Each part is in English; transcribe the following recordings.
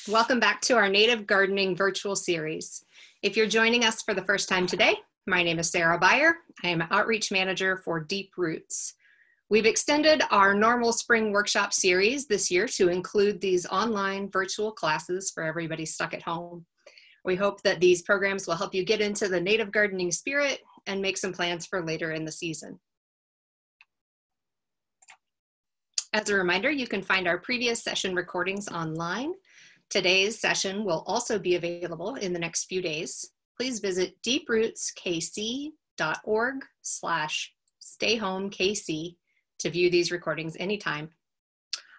Welcome back to our Native Gardening virtual series. If you're joining us for the first time today, my name is Sarah Beyer. I am Outreach Manager for Deep Roots. We've extended our normal spring workshop series this year to include these online virtual classes for everybody stuck at home. We hope that these programs will help you get into the native gardening spirit and make some plans for later in the season. As a reminder, you can find our previous session recordings online. Today's session will also be available in the next few days. Please visit deeprootskc.org/stayhomekc to view these recordings anytime.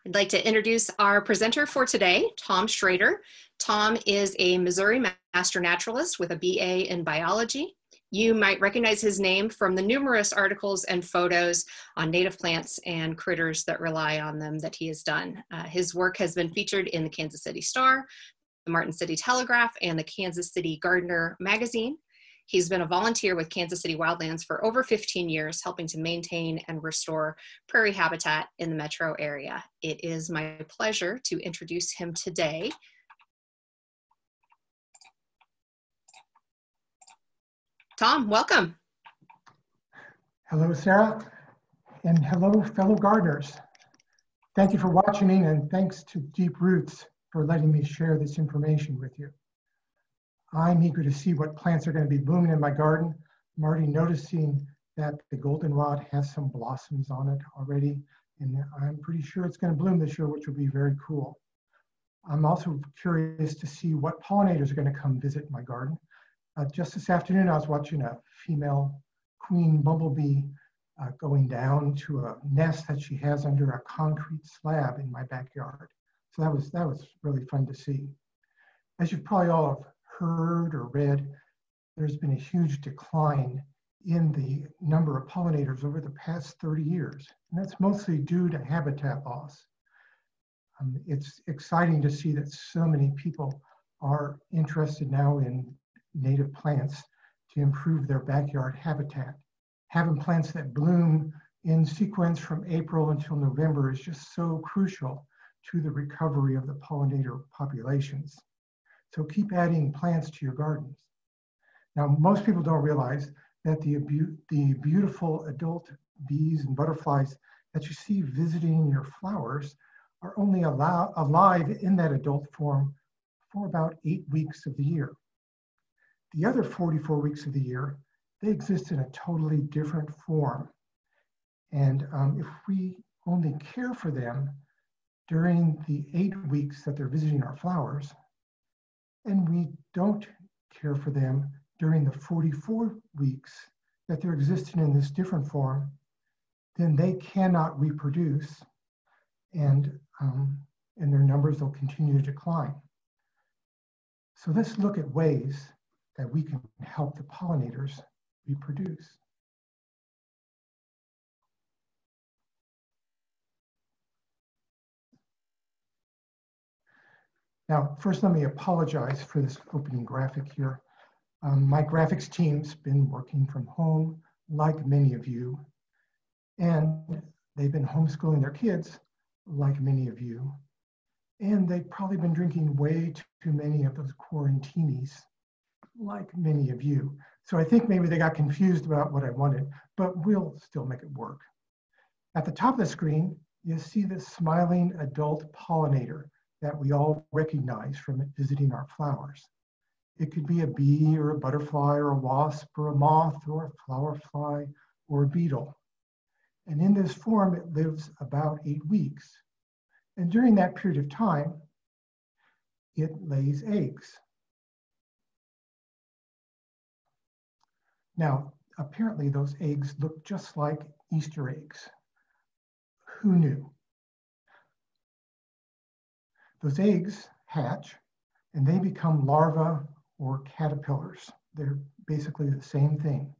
I'd like to introduce our presenter for today, Tom Schroeder. Tom is a Missouri Master Naturalist with a BA in biology. You might recognize his name from the numerous articles and photos on native plants and critters that rely on them that he has done. His work has been featured in the Kansas City Star, the Martin City Telegraph, and the Kansas City Gardener magazine. He's been a volunteer with Kansas City Wildlands for over 15 years, helping to maintain and restore prairie habitat in the metro area. It is my pleasure to introduce him today. Tom, welcome. Hello, Sarah, and hello, fellow gardeners. Thank you for watching, and thanks to Deep Roots for letting me share this information with you. I'm eager to see what plants are going to be blooming in my garden. I'm already noticing that the goldenrod has some blossoms on it already, and I'm pretty sure it's going to bloom this year, which will be very cool. I'm also curious to see what pollinators are going to come visit my garden. Just this afternoon, I was watching a female queen bumblebee going down to a nest that she has under a concrete slab in my backyard. So that was really fun to see. As you've probably all have heard or read, there's been a huge decline in the number of pollinators over the past 30 years. And that's mostly due to habitat loss. It's exciting to see that so many people are interested now in native plants to improve their backyard habitat. Having plants that bloom in sequence from April until November is just so crucial to the recovery of the pollinator populations. So keep adding plants to your gardens. Now, most people don't realize that the beautiful adult bees and butterflies that you see visiting your flowers are only alive in that adult form for about 8 weeks of the year. The other 44 weeks of the year, they exist in a totally different form. And if we only care for them during the 8 weeks that they're visiting our flowers, and we don't care for them during the 44 weeks that they're existing in this different form, then they cannot reproduce, and their numbers will continue to decline. So let's look at ways that we can help the pollinators reproduce. Now, first, let me apologize for this opening graphic here. My graphics team's been working from home, like many of you, and they've been homeschooling their kids, like many of you, and they've probably been drinking way too many of those quarantinis, like many of you. So I think maybe they got confused about what I wanted, but we'll still make it work. At the top of the screen, you see this smiling adult pollinator that we all recognize from it visiting our flowers. It could be a bee or a butterfly or a wasp or a moth or a flower fly or a beetle. And in this form, it lives about 8 weeks. And during that period of time, it lays eggs. Now, apparently those eggs look just like Easter eggs. Who knew? Those eggs hatch and they become larvae or caterpillars. They're basically the same thing.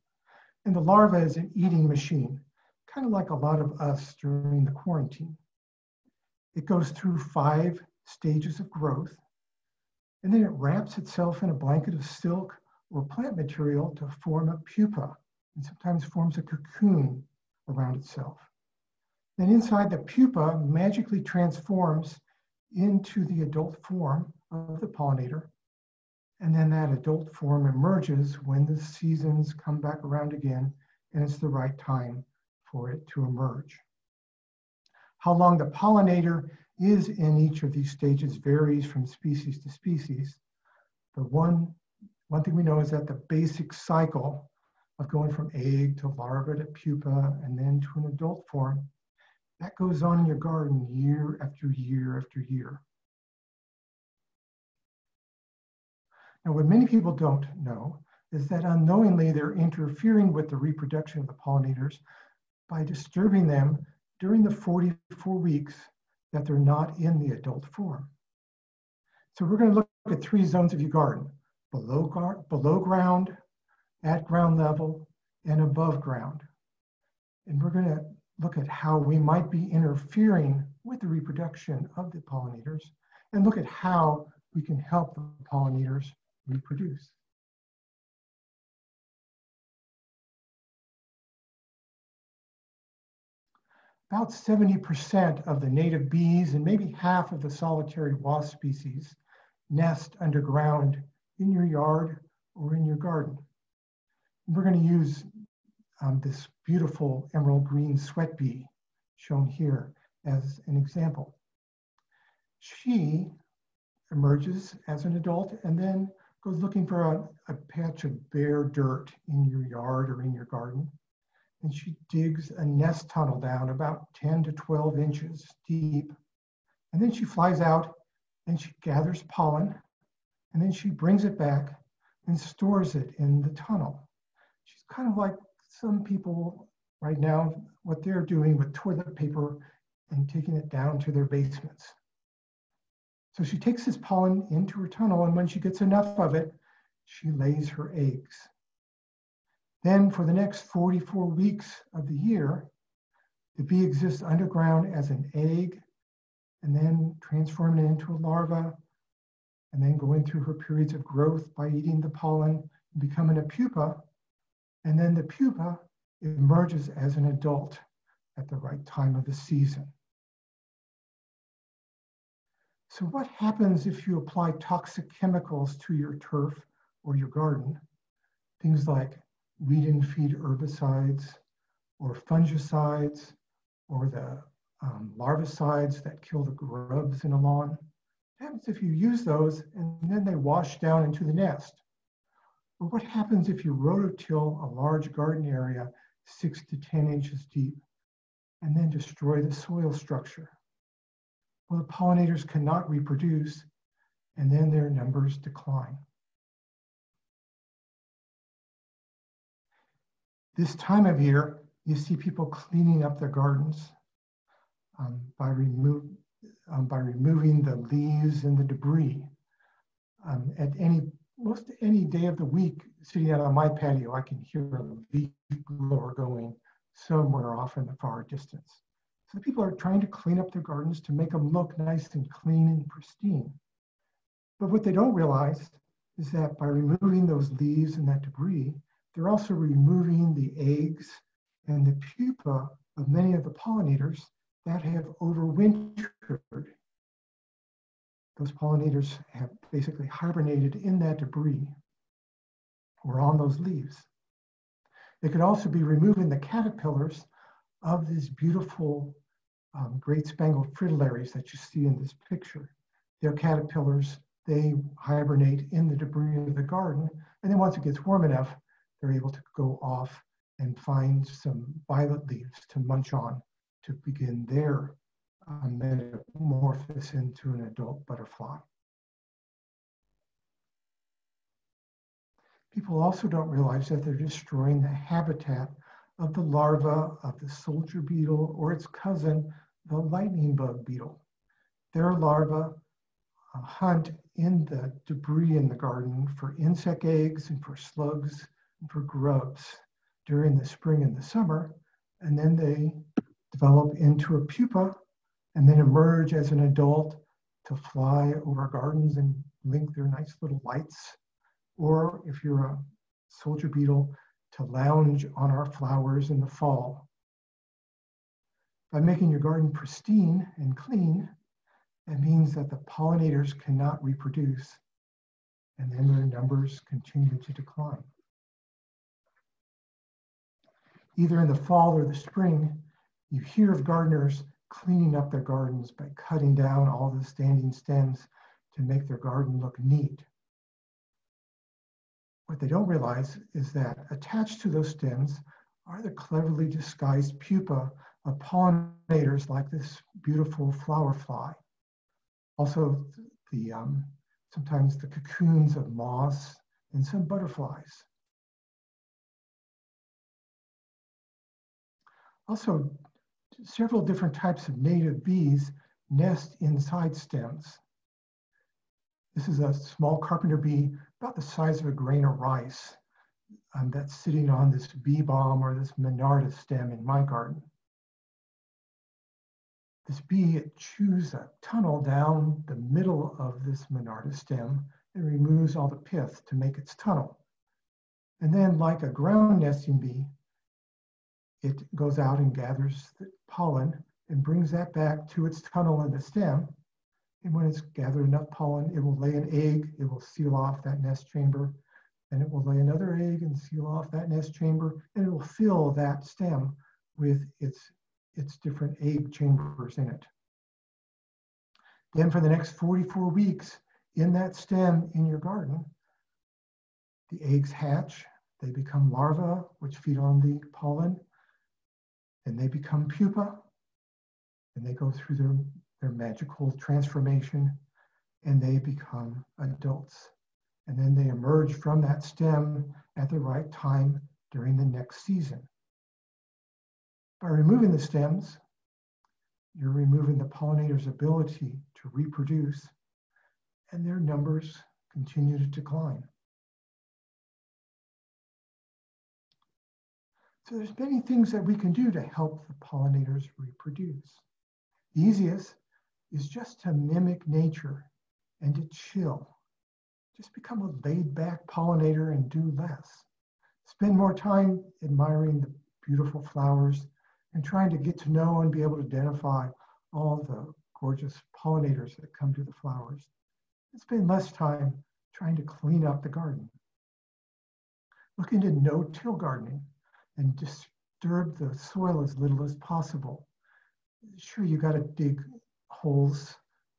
And the larva is an eating machine, kind of like a lot of us during the quarantine. It goes through 5 stages of growth, and then it wraps itself in a blanket of silk or plant material to form a pupa, and sometimes forms a cocoon around itself. Then inside the pupa magically transforms into the adult form of the pollinator. And then that adult form emerges when the seasons come back around again, and it's the right time for it to emerge. How long the pollinator is in each of these stages varies from species to species. But one thing we know is that the basic cycle of going from egg to larva to pupa and then to an adult form, that goes on in your garden year after year after year. Now, what many people don't know is that unknowingly they're interfering with the reproduction of the pollinators by disturbing them during the 44 weeks that they're not in the adult form. So we're going to look at 3 zones of your garden: below ground, at ground level, and above ground. And we're going to look at how we might be interfering with the reproduction of the pollinators and look at how we can help the pollinators reproduce. About 70% of the native bees and maybe half of the solitary wasp species nest underground in your yard or in your garden. And we're going to use this beautiful emerald green sweat bee shown here as an example. She emerges as an adult and then goes looking for a patch of bare dirt in your yard or in your garden. And she digs a nest tunnel down about 10 to 12 inches deep. And then she flies out and she gathers pollen, and then she brings it back and stores it in the tunnel. She's kind of like some people right now, what they're doing with toilet paper and taking it down to their basements. So she takes this pollen into her tunnel, and when she gets enough of it, she lays her eggs. Then for the next 44 weeks of the year, the bee exists underground as an egg, and then transforming it into a larva, and then going through her periods of growth by eating the pollen and becoming a pupa. And then the pupa emerges as an adult at the right time of the season. So what happens if you apply toxic chemicals to your turf or your garden? Things like weed and feed herbicides or fungicides or the larvicides that kill the grubs in a lawn. What happens if you use those and then they wash down into the nest? Or what happens if you rototill a large garden area 6 to 10 inches deep and then destroy the soil structure? Well, the pollinators cannot reproduce, and then their numbers decline. This time of year, you see people cleaning up their gardens by removing the leaves and the debris. At most any day of the week, sitting out on my patio, I can hear a leaf blower going somewhere off in the far distance. So people are trying to clean up their gardens to make them look nice and clean and pristine. But what they don't realize is that by removing those leaves and that debris, they're also removing the eggs and the pupa of many of the pollinators that have overwintered. Those pollinators have basically hibernated in that debris or on those leaves. They could also be removing the caterpillars of these beautiful great spangled fritillaries that you see in this picture. They're caterpillars, they hibernate in the debris of the garden, and then once it gets warm enough, they're able to go off and find some violet leaves to munch on to begin their metamorphosis into an adult butterfly. People also don't realize that they're destroying the habitat of the larva of the soldier beetle or its cousin, the lightning bug beetle. Their larvae hunt in the debris in the garden for insect eggs and for slugs and for grubs during the spring and the summer, and then they develop into a pupa and then emerge as an adult to fly over gardens and blink their nice little lights. Or if you're a soldier beetle, to lounge on our flowers in the fall. By making your garden pristine and clean That means that the pollinators cannot reproduce, and then their numbers continue to decline. Either in the fall or the spring, you hear of gardeners cleaning up their gardens by cutting down all the standing stems to make their garden look neat. What they don't realize is that attached to those stems are the cleverly disguised pupa of pollinators like this beautiful flower fly. Also, sometimes the cocoons of moths and some butterflies. Also, several different types of native bees nest inside stems. This is a small carpenter bee about the size of a grain of rice that's sitting on this bee balm or this monarda stem in my garden. This bee chews a tunnel down the middle of this monarda stem and removes all the pith to make its tunnel. And then, like a ground nesting bee, it goes out and gathers the pollen and brings that back to its tunnel in the stem. And when it's gathered enough pollen, it will lay an egg, it will seal off that nest chamber, and it will lay another egg and seal off that nest chamber, and it will fill that stem with its different egg chambers in it. Then for the next 44 weeks in that stem in your garden, the eggs hatch, they become larvae, which feed on the pollen, and they become pupa, and they go through their magical transformation, and they become adults. And then they emerge from that stem at the right time during the next season. By removing the stems, you're removing the pollinator's ability to reproduce, and their numbers continue to decline. So there's many things that we can do to help the pollinators reproduce. The easiest is just to mimic nature and to chill. Just become a laid-back pollinator and do less. Spend more time admiring the beautiful flowers and trying to get to know and be able to identify all the gorgeous pollinators that come to the flowers. And spend less time trying to clean up the garden. Look into no-till gardening and disturb the soil as little as possible. Sure, you got to dig holes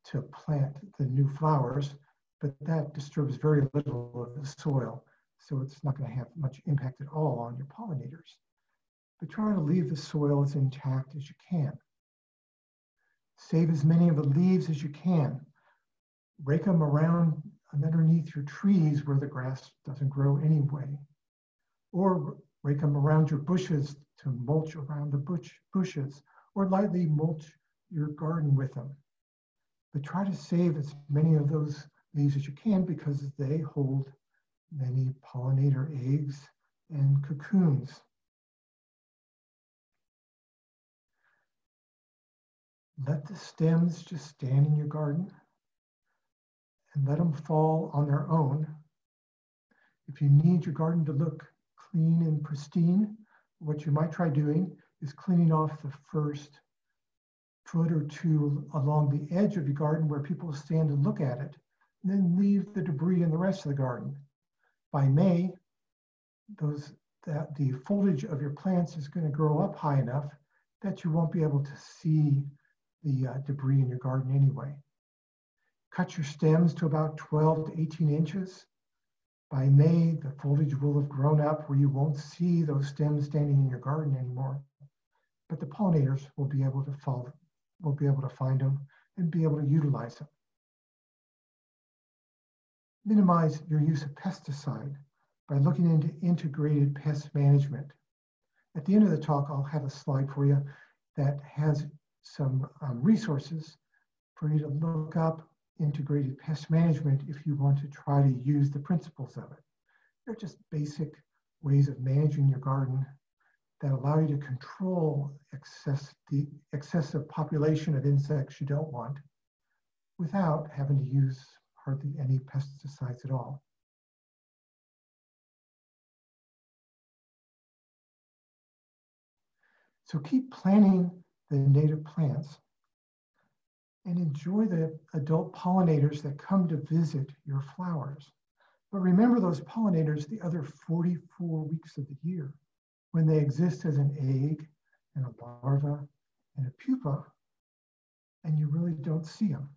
to plant the new flowers, but that disturbs very little of the soil, so it's not going to have much impact at all on your pollinators. But try to leave the soil as intact as you can. Save as many of the leaves as you can. Rake them around and underneath your trees where the grass doesn't grow anyway. Or rake them around your bushes to mulch around the bushes, or lightly mulch your garden with them. But try to save as many of those leaves as you can because they hold many pollinator eggs and cocoons. Let the stems just stand in your garden and let them fall on their own. If you need your garden to look clean and pristine, what you might try doing is cleaning off the first foot or two along the edge of your garden where people stand and look at it, and then leave the debris in the rest of the garden. By May, the foliage of your plants is going to grow up high enough that you won't be able to see the debris in your garden anyway. Cut your stems to about 12 to 18 inches. By May, the foliage will have grown up where you won't see those stems standing in your garden anymore. But the pollinators will be able to find them and be able to utilize them. Minimize your use of pesticide by looking into integrated pest management. At the end of the talk, I'll have a slide for you that has some resources for you to look up integrated pest management if you want to try to use the principles of it. They're just basic ways of managing your garden that allow you to control the excessive population of insects you don't want without having to use hardly any pesticides at all. So keep planting the native plants. and enjoy the adult pollinators that come to visit your flowers. But remember those pollinators the other 44 weeks of the year, when they exist as an egg and a larva and a pupa, and you really don't see them.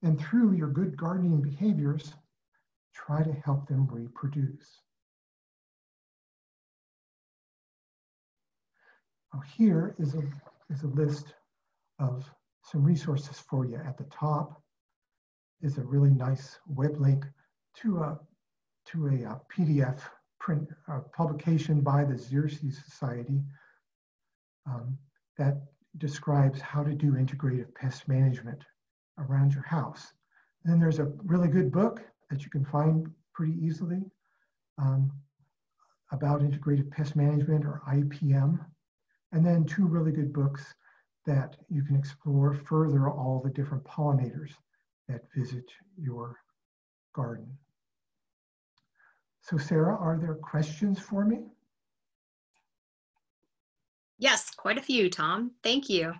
And through your good gardening behaviors, try to help them reproduce. Now here is a list of some resources for you. At the top is a really nice web link to a PDF print publication by the Xerces Society that describes how to do integrative pest management around your house. And then there's a really good book that you can find pretty easily about integrative pest management, or IPM. And then 2 really good books that you can explore further all the different pollinators that visit your garden. So Sarah, are there questions for me? Yes, quite a few, Tom. Thank you.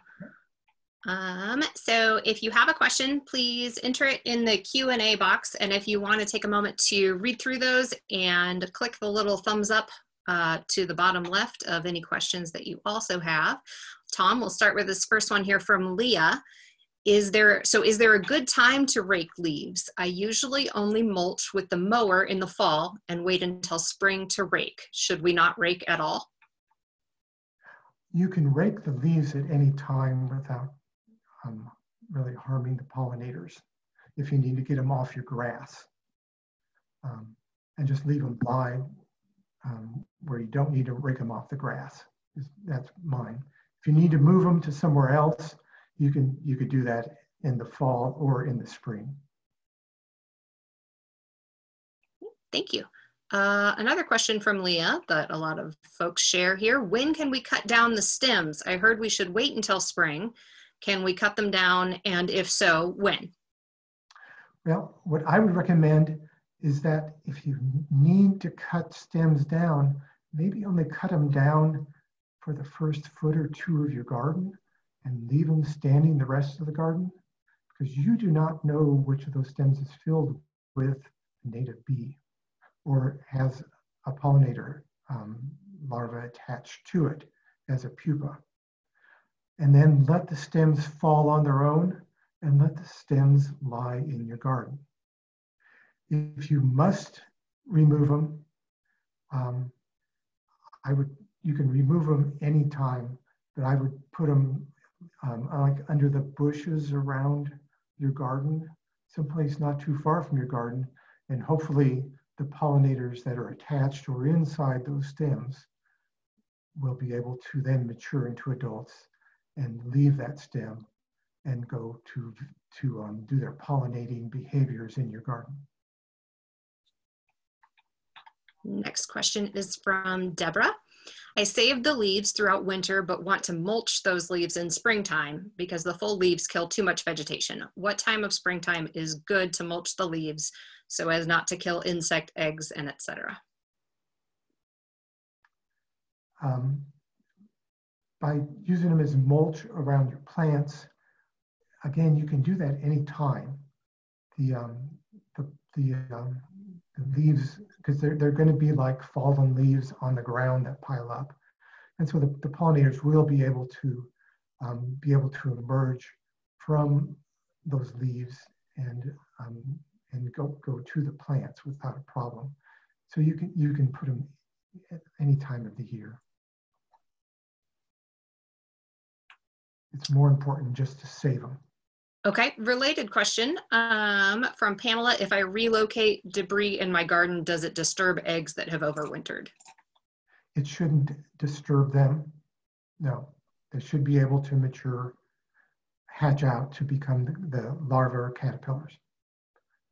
So if you have a question, please enter it in the Q&A box. And if you want to take a moment to read through those and click the little thumbs up to the bottom left of any questions that you also have. Tom, we'll start with this first one here from Leah. Is there a good time to rake leaves? I usually only mulch with the mower in the fall and wait until spring to rake. Should we not rake at all? You can rake the leaves at any time without really harming the pollinators, if you need to get them off your grass. And just leave them lie where you don't need to rake them off the grass. That's mine. If you need to move them to somewhere else, you could do that in the fall or in the spring. Thank you. Another question from Leah that a lot of folks share here. When can we cut down the stems? I heard we should wait until spring. Can we cut them down? And if so, when? Well, what I would recommend is that if you need to cut stems down, maybe only cut them down for the first 1 or 2 feet of your garden and leave them standing the rest of the garden, because you do not know which of those stems is filled with a native bee or has a pollinator larva attached to it as a pupa. And then let the stems fall on their own and let the stems lie in your garden. If you must remove them, you can remove them anytime, but I would put them like under the bushes around your garden, someplace not too far from your garden, and hopefully the pollinators that are attached or inside those stems will be able to then mature into adults and leave that stem and go to do their pollinating behaviors in your garden. Next question is from Deborah. I saved the leaves throughout winter, but want to mulch those leaves in springtime because the full leaves kill too much vegetation. What time of springtime is good to mulch the leaves so as not to kill insect eggs and etc.? By using them as mulch around your plants, again, you can do that anytime. The leaves, because they're going to be like fallen leaves on the ground that pile up, and so the pollinators will be able to emerge from those leaves and go to the plants without a problem. So you can put them at any time of the year. It's more important just to save them. Okay, related question from Pamela. If I relocate debris in my garden, does it disturb eggs that have overwintered? It shouldn't disturb them. No, they should be able to mature, hatch out to become the larvae or caterpillars.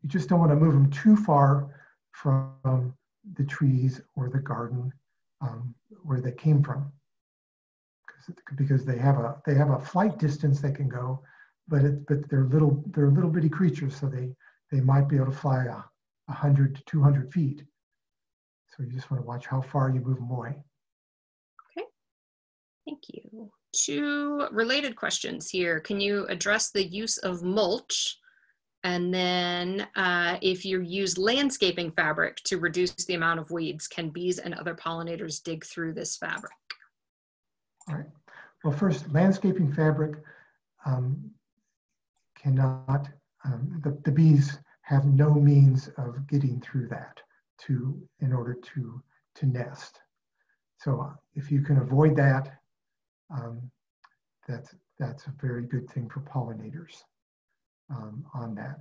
You just don't want to move them too far from the trees or the garden where they came from, because they have a flight distance they can go, but they're little bitty creatures, so they might be able to fly 100 to 200 feet. So you just want to watch how far you move them away. Okay, thank you. two related questions here. Can you address the use of mulch? And then if you use landscaping fabric to reduce the amount of weeds, can bees and other pollinators dig through this fabric? All right. Well, first, landscaping fabric cannot, the bees have no means of getting through that in order to nest. So if you can avoid that, that's a very good thing for pollinators on that.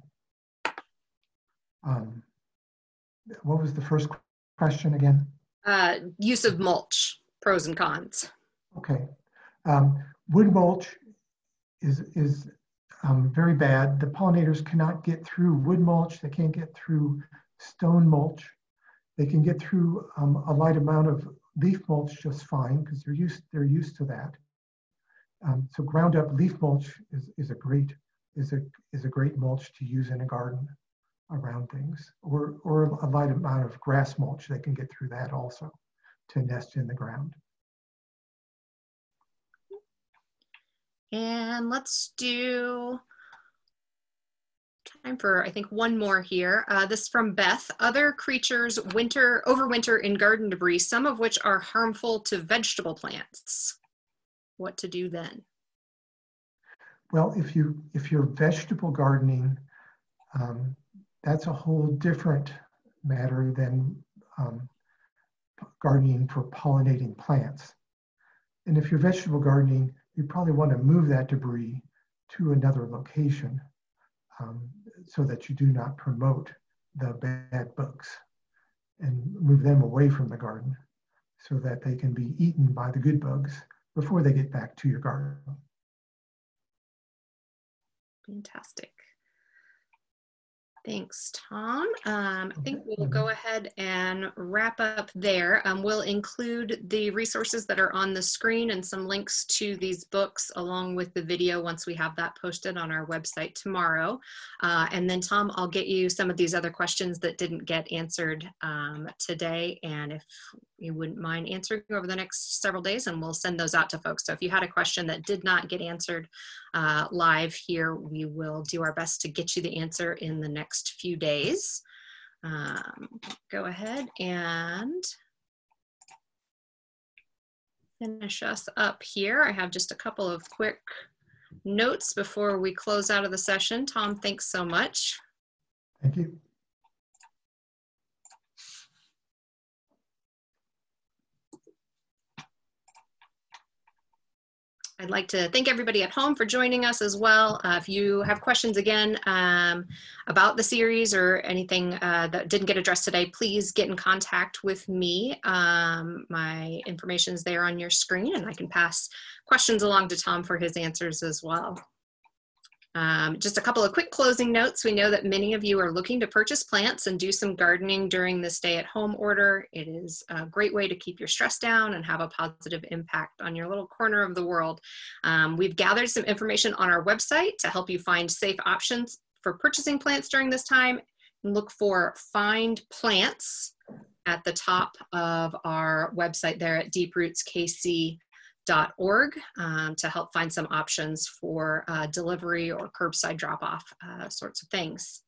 What was the first question again? Use of mulch, pros and cons. Okay. Wood mulch is very bad. The pollinators cannot get through wood mulch. They can't get through stone mulch. They can get through a light amount of leaf mulch just fine because they're used to that. So ground up leaf mulch is a great mulch to use in a garden around things, or a light amount of grass mulch. They can get through that also to nest in the ground. And let's do time for, I think, one more here. This is from Beth. Other creatures overwinter in garden debris, some of which are harmful to vegetable plants. What to do then? Well, if you're vegetable gardening, that's a whole different matter than gardening for pollinating plants. And if you're vegetable gardening, you probably want to move that debris to another location so that you do not promote the bad bugs, and move them away from the garden so that they can be eaten by the good bugs before they get back to your garden. Fantastic. Thanks, Tom. I think we'll go ahead and wrap up there. We'll include the resources that are on the screen and some links to these books along with the video once we have that posted on our website tomorrow. And then Tom, I'll get you some of these other questions that didn't get answered today. And if you wouldn't mind answering over the next several days, and we'll send those out to folks. So if you had a question that did not get answered live here, we will do our best to get you the answer in the next few days. Go ahead and finish us up here. I have just a couple of quick notes before we close out of the session. Tom, thanks so much. Thank you. I'd like to thank everybody at home for joining us as well. If you have questions again about the series or anything that didn't get addressed today, please get in contact with me. My information is there on your screen, and I can pass questions along to Tom for his answers as well. Just a couple of quick closing notes. We know that many of you are looking to purchase plants and do some gardening during the stay-at-home order. It is a great way to keep your stress down and have a positive impact on your little corner of the world. We've gathered some information on our website to help you find safe options for purchasing plants during this time. Look for Find Plants at the top of our website there at deeprootskc.org to help find some options for delivery or curbside drop-off sorts of things.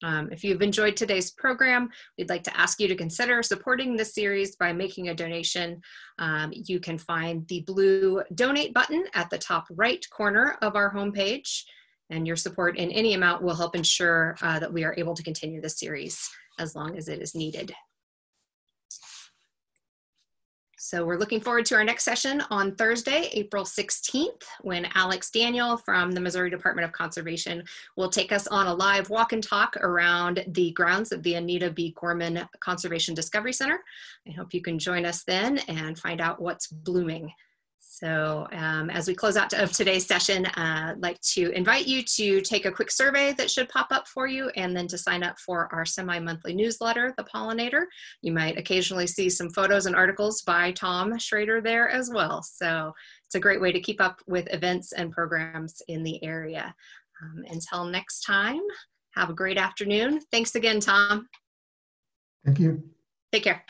If you've enjoyed today's program, we'd like to ask you to consider supporting this series by making a donation. You can find the blue donate button at the top right corner of our homepage, and your support in any amount will help ensure that we are able to continue this series as long as it is needed. So we're looking forward to our next session on Thursday, April 16th, when Alex Daniel from the Missouri Department of Conservation will take us on a live walk and talk around the grounds of the Anita B. Gorman Conservation Discovery Center. I hope you can join us then and find out what's blooming. So as we close out of today's session, I'd like to invite you to take a quick survey that should pop up for you, and then to sign up for our semi-monthly newsletter, The Pollinator. You might occasionally see some photos and articles by Tom Schroeder there as well. So it's a great way to keep up with events and programs in the area. Until next time, have a great afternoon. Thanks again, Tom. Thank you. Take care.